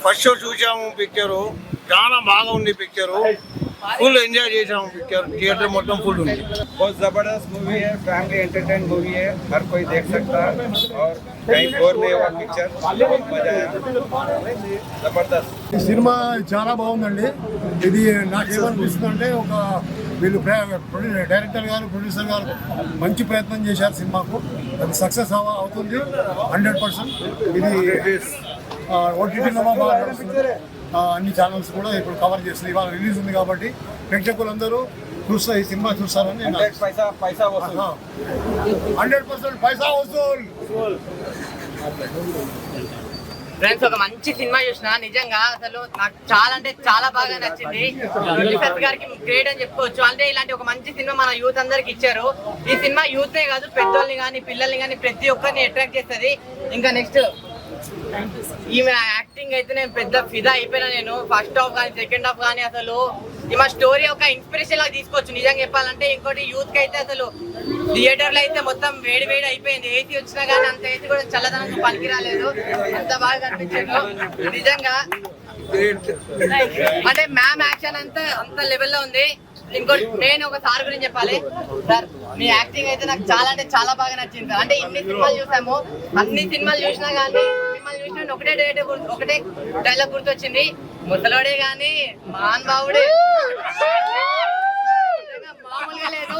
First show చూసాము picture, చాలా బాగా ఉంది పిక్చరు, फुल एंजॉय చేసాము पिक्चर थिएटर మొత్తం फुल ఉంది बहुत जबरदस्त मूवी है फैमिली एंटरटेन मूवी है हर कोई देख सकता है और कहीं बोर नहीं हुआ पिक्चर बहुत मजा आया जबरदस्त సినిమా చాలా బాగుందండి ఇది నాకేమనిపిస్తుందంటే ఒక వీళ్ళు డైరెక్టర్ గారు ప్రొడ్యూసర్ గారు మంచి ప్రయత్నం చేశారు సినిమాకు అది సక్సెస్ అవుతుంది 100% ఇది ఓటీటీలో బాగా నడుస్తుంది అన్ని ఛానల్స్ కూడా ఇప్పుడు కవర్ చేస్తున్నాయి ఇవాళ రిలీజ్ ఉంది కాబట్టి ప్రేక్షకులందరూ చూస్తారు ఈ సినిమా చూస్తారని 100% పైసా వసూలు 100% పైసా వసూలు ఫ్రెండ్స్ ఒక మంచి సినిమా చూసిన నిజంగా అసలు నాకు చాలా అంటే చాలా బాగా నచ్చింది ప్రొడ్యూసర్ గారికి గ్రేట్ అని చెప్పుకోవచ్చు అంటే ఇలాంటి ఒక మంచి సినిమా మన యూత్ అందరికి ఇచ్చారు ఈ సినిమా యూత్ నే కాదు పెద్దోళ్ళని కానీ పిల్లల్ని కానీ ప్రతి ఒక్కరిని అట్రాక్ట్ చేస్తుంది ఇంకా నెక్స్ట్ ఈమె యాక్టింగ్ అయితే నేను పెద్ద ఫిదా అయిపోయినా నేను ఫస్ట్ హాఫ్ కానీ సెకండ్ హాఫ్ కానీ అసలు ఈమె స్టోరీ ఒక ఇన్స్పిరేషన్ లాగా తీసుకోవచ్చు నిజంగా చెప్పాలంటే ఇంకోటి యూత్ కి అయితే అసలు థియేటర్ లో అయితే మొత్తం వేడి వేడి అయిపోయింది ఏసీ వచ్చినా కానీ అంత ఏసీ కూడా చల్లదనంగా పనికి రాలేదు అంత బాగా కనిపించారు నిజంగా అంటే మ్యామ్ యాక్షన్ అంతా అంత లెవెల్లో ఉంది ఇంకోటి నేను ఒక సార్ గురించి చెప్పాలి సార్ మీ యాక్టింగ్ అయితే నాకు చాలా అంటే చాలా బాగా నచ్చింది సార్ అంటే ఇన్ని సినిమాలు చూసాము అన్ని సినిమాలు చూసినా కానీ మిమ్మల్ని చూసిన ఒకటే డైలాగ్ గుర్తొచ్చింది ముసలోడే గాని మహాన్ బావుడే మామూలుగా లేదు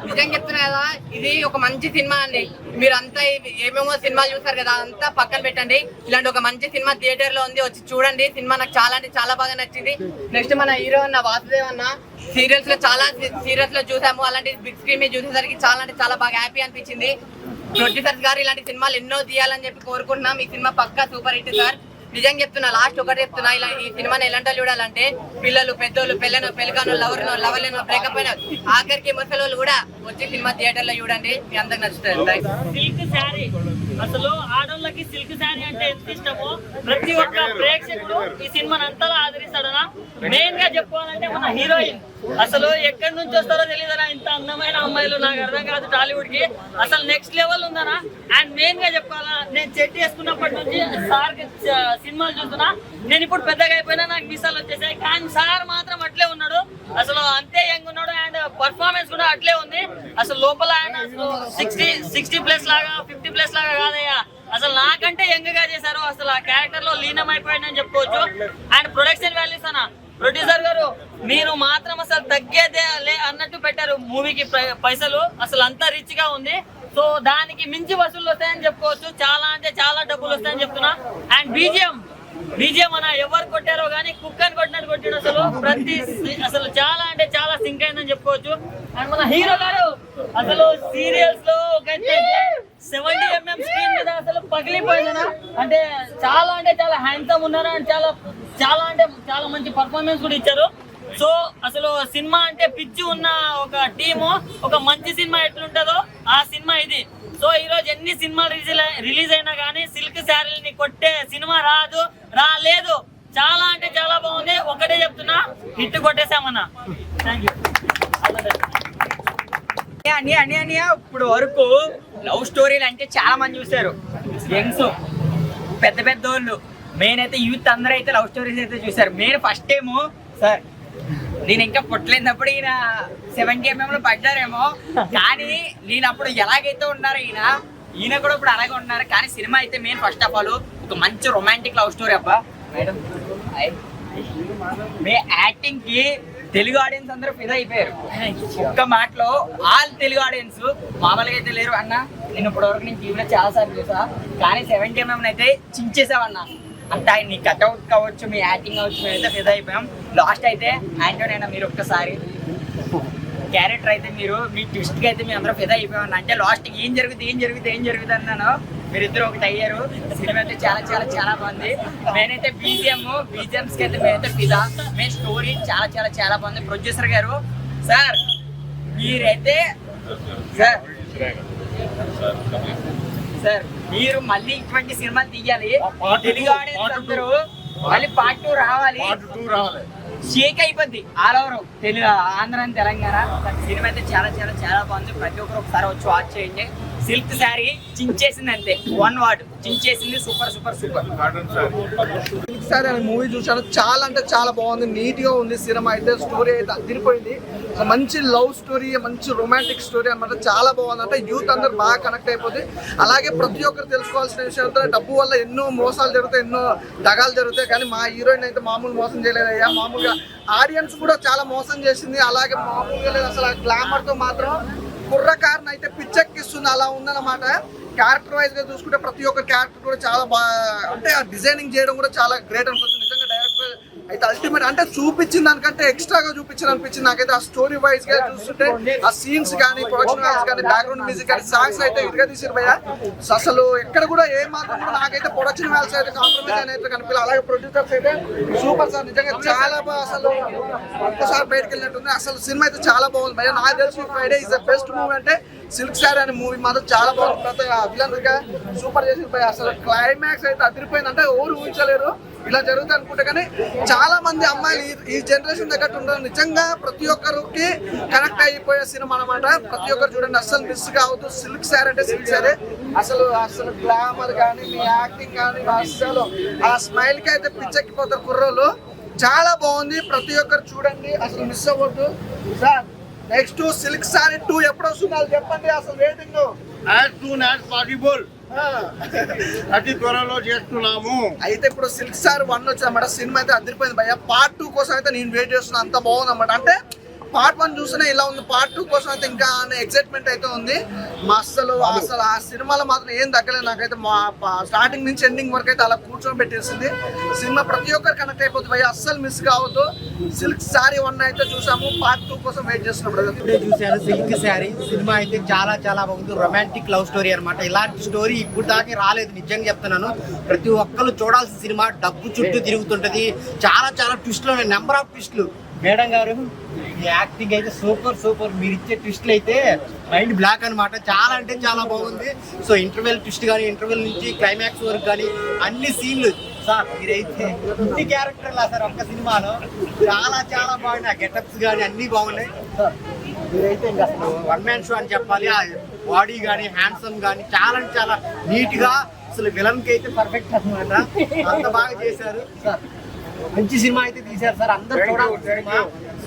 నిజంగా చెప్తున్నా కదా ఇది ఒక మంచి సినిమా అండి మీరంతా ఏమేమో సినిమాలు చూసారు కదా అంతా పక్కన పెట్టండి ఇలాంటి ఒక మంచి సినిమా థియేటర్ లో ఉంది వచ్చి చూడండి సినిమా నాకు చాలా అంటే చాలా బాగా నచ్చింది నెక్స్ట్ మన హీరో అన్న వాసుదేవ్ అన్న సీరియల్స్ లో చాలా సీరియల్స్ లో చూసాము అలాంటి బిగ్ స్క్రీన్ మీద చూసేసరికి చాలా అంటే చాలా బాగా హ్యాపీ అనిపించింది ప్రొడ్యూసర్స్ గారు ఇలాంటి సినిమాలు ఎన్నో తీయాలని చెప్పి కోరుకుంటున్నాం ఈ సినిమా పక్కా సూపర్ హిట్ సార్ నిజంగా చెప్తున్నా లాస్ట్ ఒకటి చెప్తున్నా ఇలా ఈ సినిమాని ఎలాంటి చూడాలంటే పిల్లలు పెద్దోళ్ళు పెళ్ళను లవర్లను బ్రేకప్ అయిన ఆఖరికి ముసలోళ్ళు కూడా వచ్చి సినిమా థియేటర్ లో చూడండి మీ అందరికి నచ్చుతుంది సిల్క్ శారీ అసలు ఆడోళ్ళకి సిల్క్ శారీ అంటే ఎంత ఇష్టమో ప్రతి ఒక్క ప్రేక్షకుడు ఈ సినిమాని అంతలా ఆదరిస్తాడనా మెయిన్ గా చెప్పుకోవాలంటే మన హీరోయిన్ అసలు ఎక్కడి నుంచి వస్తారో తెలియదనా ఇంత అందమైన అమ్మాయిలు నాకు అర్థం కాదు టాలీవుడ్ కి అసలు నెక్స్ట్ లెవెల్ ఉందనా అండ్ మెయిన్ గా చెప్పాలా నేను చెట్టు వేసుకున్నప్పటి నుంచి సార్ సినిమాలు చూస్తున్నా నేను ఇప్పుడు పెద్దగా అయిపోయినా నాకు మీసాలు వచ్చేసాయి కానీ సార్ మాత్రం అట్లే ఉన్నాడు అసలు అంతే యంగ్ ఉన్నాడు అండ్ పర్ఫార్మెన్స్ కూడా అట్లే ఉంది అసలు లోపల ఆయన అసలు 60+ లాగా 50+ లాగా కాదయ్యా అసలు నాకంటే యంగ్ గా చేశారు అసలు ఆ క్యారెక్టర్ లో లీనమైపోయిందని చెప్పుకోవచ్చు అండ్ ప్రొడక్షన్ వాల్యూస్ అన్న ప్రొడ్యూసర్ గారు మీరు మాత్రం అసలు తగ్గేదే అన్నట్టు పెట్టారు మూవీకి పైసలు అసలు అంతా రిచ్ గా ఉంది సో దానికి మించి వసూలు వస్తాయని చెప్పుకోవచ్చు చాలా అంటే చాలా డబ్బులు వస్తాయని చెప్తున్నా అండ్ బీజిఎం అన్న ఎవరు కొట్టారో కానీ కుక్ అని కొట్టినట్టు కొట్టాడు అసలు అసలు చాలా అంటే చాలా సింక్ అయిందని చెప్పుకోవచ్చు అండ్ మన హీరో గారు అసలు సీరియల్స్ లో ఒక 70mm స్క్రీన్ మీద అసలు పగిలిపోయిందనా అంటే చాలా హ్యాండ్సమ్ ఉన్నారు అండ్ చాలా మంచి పర్ఫార్మెన్స్ కూడా ఇచ్చారు సో అసలు సినిమా అంటే పిచ్చి ఉన్న ఒక టీము ఒక మంచి సినిమా ఎట్లుంటుందో ఆ సినిమా ఇది సో ఈ రోజు ఎన్ని సినిమాలు రిలీజ్ అయినా కానీ సిల్క్ శారీని కొట్టే సినిమా రాలేదు చాలా అంటే చాలా బాగుంది ఒకటే చెప్తున్నా హిట్ కొట్టేసామన్నా థ్యాంక్ యూ అని ఇప్పుడు వరకు లవ్ స్టోరీలు అంటే చాలా మంది చూసారు యంగ్స్ పెద్ద వాళ్ళు మెయిన్ అయితే యూత్ అందరూ అయితే లవ్ స్టోరీస్ అయితే చూసారు మెయిన్ ఫస్ట్ టైము సార్ నేను ఇంకా పుట్టలేనప్పుడు ఈయన 70mm లో పడ్డారేమో కానీ నేను అప్పుడు ఎలాగైతే ఉన్నారో ఈయన కూడా ఇప్పుడు అలాగే ఉన్నారు కానీ సినిమా అయితే మెయిన్ ఫస్ట్ ఆఫ్ ఆల్ ఒక మంచి రొమాంటిక్ లవ్ స్టోరీ అబ్బా మేడం మీ యాక్టింగ్ కి తెలుగు ఆడియన్స్ అందరూ ఫిదా అయిపోయారు ఒక్క మాటలో ఆల్ తెలుగు ఆడియన్స్ మామూలుగా అయితే లేరు అన్న నేను ఇప్పటివరకు నేను టీవీలో చాలా సార్లు చూసా కానీ 70mm అయితే చించేసావన్నా అంత నీ కట్అవుట్ కావచ్చు మీ యాక్టింగ్ కావచ్చు మేమైతే ఫిదా అయిపోయాం లాస్ట్ అయితే ఆంటోనైనా మీరు ఒక్కసారి క్యారెక్టర్ అయితే మీ ట్విస్ట్కి అయితే మీ అందరూ ఫిదా అయిపోయామన్నా అంటే లాస్ట్ ఏం జరుగుతుంది అన్నాను మీరిద్దరు ఒకటి అయ్యారు సినిమా అయితే చాలా చాలా చాలా బాగుంది నేనైతే బీజిఎంస్కి అయితే మేమైతే ఫిదా మీ స్టోరీ చాలా చాలా చాలా బాగుంది ప్రొడ్యూసర్ గారు సార్ మీరైతే సార్ మీరు మళ్ళీ ఇటువంటి సినిమాలు తీయాలి తెలుగు ఆడియన్స్ అందరూ మళ్ళీ పార్ట్ 2 రావాలి షేక్ అయిపోద్ది all over Telugu Andhra Telangana cinema అయితే చాలా చాలా చాలా బాగుంది ప్రతి ఒక్కరు ఒకసారి వచ్చి వాచ్ చేయండి సిల్క్ శారీ చించేసింది అంతే, వన్ వర్డ్ చించేసింది. Super super super. Silk sari అనే మూవీ చూసాను, చాలా అంటే చాలా బాగుంది, నీట్ గా ఉంది సినిమా అయితే. స్టోరీ అయితే అదిరిపోయింది, మంచి లవ్ స్టోరీ, మంచి రొమాంటిక్ స్టోరీ అనమాట. చాలా బాగుంది, అంటే యూత్ అందరు బాగా కనెక్ట్ అయిపోతుంది. అలాగే ప్రతి ఒక్కరు తెలుసుకోవాల్సిన విషయం ఏంటంటే డబ్బు వల్ల ఎన్నో మోసాలు జరుగుతాయి, ఎన్నో దగాలు జరుగుతాయి, కానీ మా హీరోయిన్ అయితే మామూలు మోసం చేయలేదయ్యా. మామూలుగా ఆడియన్స్ కూడా చాలా మోసం చేసింది. అలాగే మామూలుగా లేదు అసలు, గ్లామర్ తో మాత్రం కుర్రకారుని అయితే పిచ్చెక్కిస్తుంది, అలా ఉందన్నమాట. క్యారెక్టర్ వైజ్ గా చూసుకుంటే ప్రతి ఒక్క క్యారెక్టర్ కూడా చాలా బాగా, అంటే ఆ డిజైనింగ్ చేయడం కూడా చాలా గ్రేట్ అనిపిస్తుంది. నిజంగా డైరెక్టర్ అయితే అల్టిమేట్, అంటే చూపించిన దానికంటే ఎక్స్ట్రాగా చూపించారు అనిపించింది నాకైతే. ఆ స్టోరీ వైజ్ గా చూస్తుంటే ఆ సీన్స్ కానీ, ప్రొడక్షన్ వైజ్ కానీ, బ్యాక్గ్రౌండ్ మ్యూజిక్ కానీ, సాంగ్స్ అయితే ఇదిగా తీసారు భయ్య. అసలు ఎక్కడ కూడా ఏ మాత్రం కూడా నాకైతే ప్రొడక్షన్ వాల్యూస్ అయితే కాంప్రమైజ్ అనేది కనిపించాలి. అలాగే ప్రొడ్యూసర్స్ అయితే సూపర్ సార్, నిజంగా చాలా బాగా, అసలు ఒక్కసారి బయటకు వెళ్ళినట్టుంది. అసలు సినిమా అయితే చాలా బాగుంది భయ్య. నాకు తెలిసి Friday is the best movie అంటే సిల్క్ శారీ అనే మూవీ మాత్రం చాలా బాగుంది. ప్రతి విలన్ గా సూపర్ చేసి భయ్య. అసలు క్లైమాక్స్ అయితే అదిరిపోయింది, అంటే ఎవరు ఊహించలేరు ఇలా జరుగుతుంది అనుకుంటే. కానీ చాలా మంది అమ్మాయిలు ఈ జనరేషన్ తగ్గట్టు ఉంటారు. నిజంగా ప్రతి ఒక్కరికి కనెక్ట్ అయిపోయే సినిమా అనమాట. ప్రతి ఒక్కరు చూడండి, అసలు మిస్ కావద్దు. సిల్క్ శారీ అంటే సిల్క్ శారీ. అసలు గ్లామర్ కానీ, మీ యాక్టింగ్ కానీ, అసలు ఆ స్మైల్ కి అయితే పిచ్చెక్కిపోతారు కుర్రోళ్ళు. చాలా బాగుంది, ప్రతి ఒక్కరు చూడండి, అసలు మిస్ అవ్వద్దు. సార్ నెక్స్ట్ సిల్క్ శారీ 2 ఎప్పుడు వస్తుంది అది చెప్పండి, అసలు rating as soon as possible, అతి త్వరలో చేస్తున్నాము. అయితే ఇప్పుడు సిల్క్ స్టార్ 1 వచ్చామన్నమాట. సినిమా అయితే అదిరిపోయింది భయ్య. పార్ట్ 2 కోసం అయితే నేను వెయిట్ చేస్తున్నా, అంత బాగుంది అన్నమాట. అంటే పార్ట్ 1 చూస్తేనే ఇలా ఉంది, పార్ట్ 2 కోసం అయితే ఇంకా ఎక్సైట్మెంట్ అయితే ఉంది. అసలు ఆ సినిమాలో మాత్రం ఏం తగ్గలేదు నాకైతే. స్టార్టింగ్ నుంచి ఎండింగ్ వరకు అయితే అలా కూర్చొని పెట్టేసింది సినిమా. ప్రతి ఒక్కరు కనెక్ట్ అయిపోతుంది భయ్య, అస్సలు మిస్ కావద్దు. సిల్క్ శారీ 1 అయితే చూసాము, పార్ట్ 2 కోసం వెయిట్ చేస్తున్నాం. ఇప్పుడే చూశాను సిల్క్ శారీ సినిమా అయితే చాలా చాలా బాగుంది. రొమాంటిక్ లవ్ స్టోరీ అనమాట. ఇలాంటి స్టోరీ ఇప్పుడు దాకా రాలేదు, నిజంగా చెప్తున్నాను. ప్రతి ఒక్కరు చూడాల్సిన సినిమా. డబ్బు చుట్టూ తిరుగుతుంటది, చాలా చాలా ట్విస్ట్లు ఉన్నాయి, నెంబర్ ఆఫ్ ట్విస్ట్లు. మేడం గారు ఈ యాక్టింగ్ అయితే సూపర్ సూపర్. మీరు ఇచ్చే ట్విస్ట్లు అయితే మైండ్ బ్లాక్ అనమాట. చాలా అంటే చాలా బాగుంది. సో ఇంటర్వెల్ ట్విస్ట్ కానీ, ఇంటర్వెల్ నుంచి క్లైమాక్స్ వరకు కానీ అన్ని సీన్లు సార్ మీరైతే ఇన్ని క్యారెక్టర్లా సార్ ఒక్క సినిమాలో చాలా చాలా బాగున్నాయి. గెటప్స్ కానీ అన్ని బాగున్నాయి సార్. మీరైతే ఇంకా అసలు వన్ మ్యాన్ షో అని చెప్పాలి. ఆ బాడీ కానీ, హ్యాండ్సమ్ కానీ చాలా అంటే చాలా నీట్ గా, అసలు విలన్ కి అయితే పర్ఫెక్ట్ అనమాట. అంత బాగా చేశారు సార్. మంచి సినిమా అయితే తీశారు సార్, అందరూ చూడాలి సినిమా.